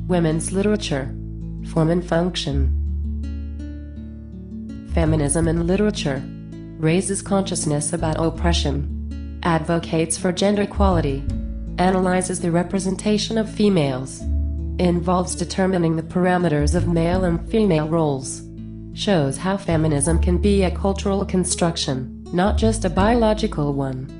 Women's literature. Form and function. Feminism in literature. Raises consciousness about oppression. Advocates for gender equality. Analyzes the representation of females. Involves determining the parameters of male and female roles. Shows how feminism can be a cultural construction, not just a biological one.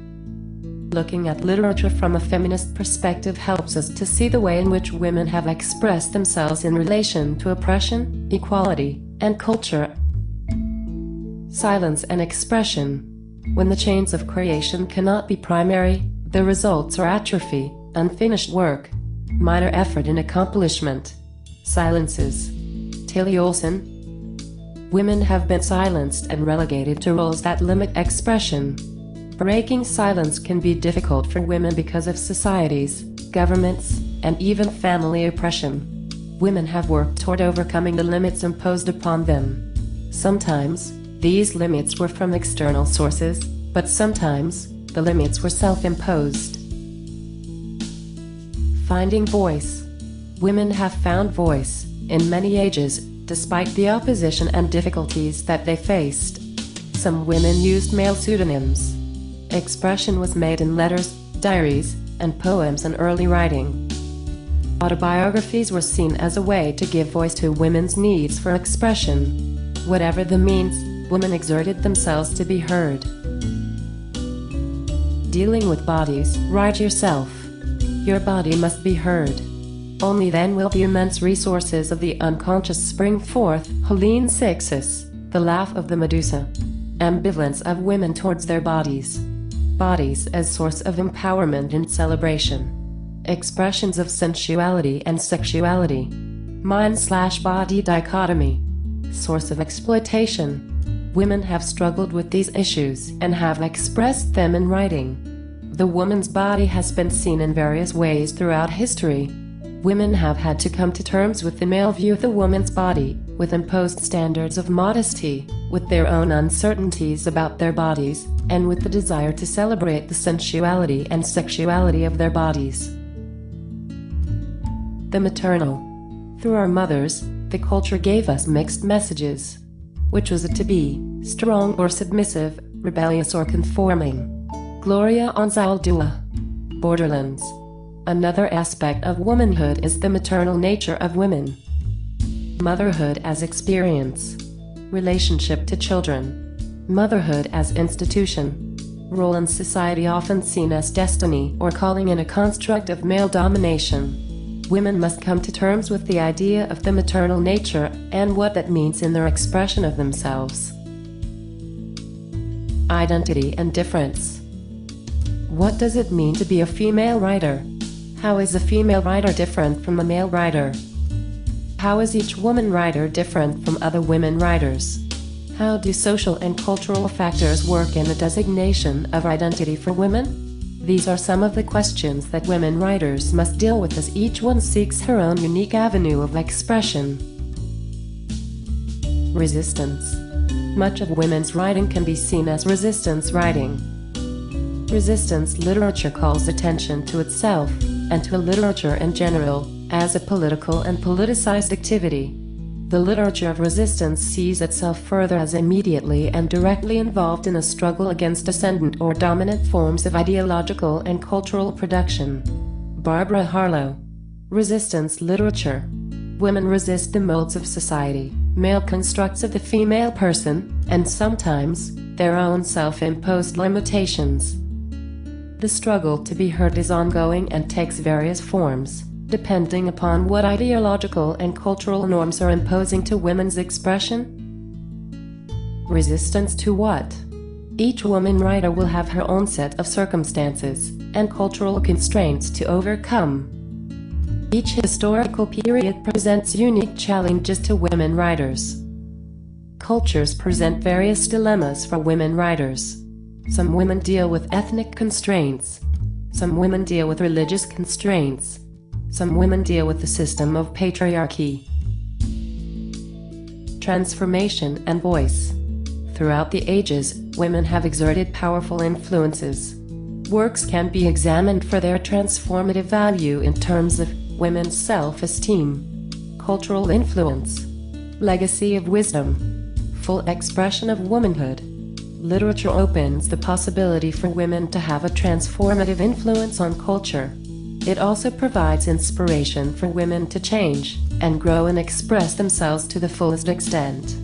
Looking at literature from a feminist perspective helps us to see the way in which women have expressed themselves in relation to oppression, equality, and culture. Silence and expression. When the chains of creation cannot be primary, the results are atrophy, unfinished work, minor effort in accomplishment. Silences. Tilly Olson. Women have been silenced and relegated to roles that limit expression. Breaking silence can be difficult for women because of societies, governments, and even family oppression. Women have worked toward overcoming the limits imposed upon them. Sometimes, these limits were from external sources, but sometimes, the limits were self-imposed. Finding voice. Women have found voice, in many ages, despite the opposition and difficulties that they faced. Some women used male pseudonyms. Expression was made in letters, diaries, and poems and early writing. Autobiographies were seen as a way to give voice to women's needs for expression. Whatever the means, women exerted themselves to be heard. Dealing with bodies. Write yourself. Your body must be heard. Only then will the immense resources of the unconscious spring forth. Helene Sixus, The Laugh of the Medusa. Ambivalence of women towards their bodies. Bodies as source of empowerment and celebration. Expressions of sensuality and sexuality. Mind/body dichotomy. Source of exploitation. Women have struggled with these issues and have expressed them in writing. The woman's body has been seen in various ways throughout history. Women have had to come to terms with the male view of the woman's body, with imposed standards of modesty, with their own uncertainties about their bodies, and with the desire to celebrate the sensuality and sexuality of their bodies. The maternal. Through our mothers, the culture gave us mixed messages. Which was it to be, strong or submissive, rebellious or conforming? Gloria Anzaldúa. Borderlands. Another aspect of womanhood is the maternal nature of women. Motherhood as experience. Relationship to children. Motherhood as institution. Role in society often seen as destiny or calling in a construct of male domination. Women must come to terms with the idea of the maternal nature and what that means in their expression of themselves. Identity and difference. What does it mean to be a female writer? How is a female writer different from a male writer? How is each woman writer different from other women writers? How do social and cultural factors work in the designation of identity for women? These are some of the questions that women writers must deal with as each one seeks her own unique avenue of expression. Resistance. Much of women's writing can be seen as resistance writing. Resistance literature calls attention to itself, and to literature in general, as a political and politicized activity. The literature of resistance sees itself further as immediately and directly involved in a struggle against ascendant or dominant forms of ideological and cultural production. Barbara Harlow. Resistance literature. Women resist the molds of society, male constructs of the female person, and sometimes, their own self-imposed limitations. The struggle to be heard is ongoing and takes various forms, depending upon what ideological and cultural norms are imposing to women's expression. Resistance to what? Each woman writer will have her own set of circumstances and cultural constraints to overcome. Each historical period presents unique challenges to women writers. Cultures present various dilemmas for women writers. Some women deal with ethnic constraints. Some women deal with religious constraints. Some women deal with the system of patriarchy. Transformation and voice. Throughout the ages, women have exerted powerful influences. Works can be examined for their transformative value in terms of women's self-esteem, cultural influence, legacy of wisdom, full expression of womanhood. Literature opens the possibility for women to have a transformative influence on culture. It also provides inspiration for women to change and grow and express themselves to the fullest extent.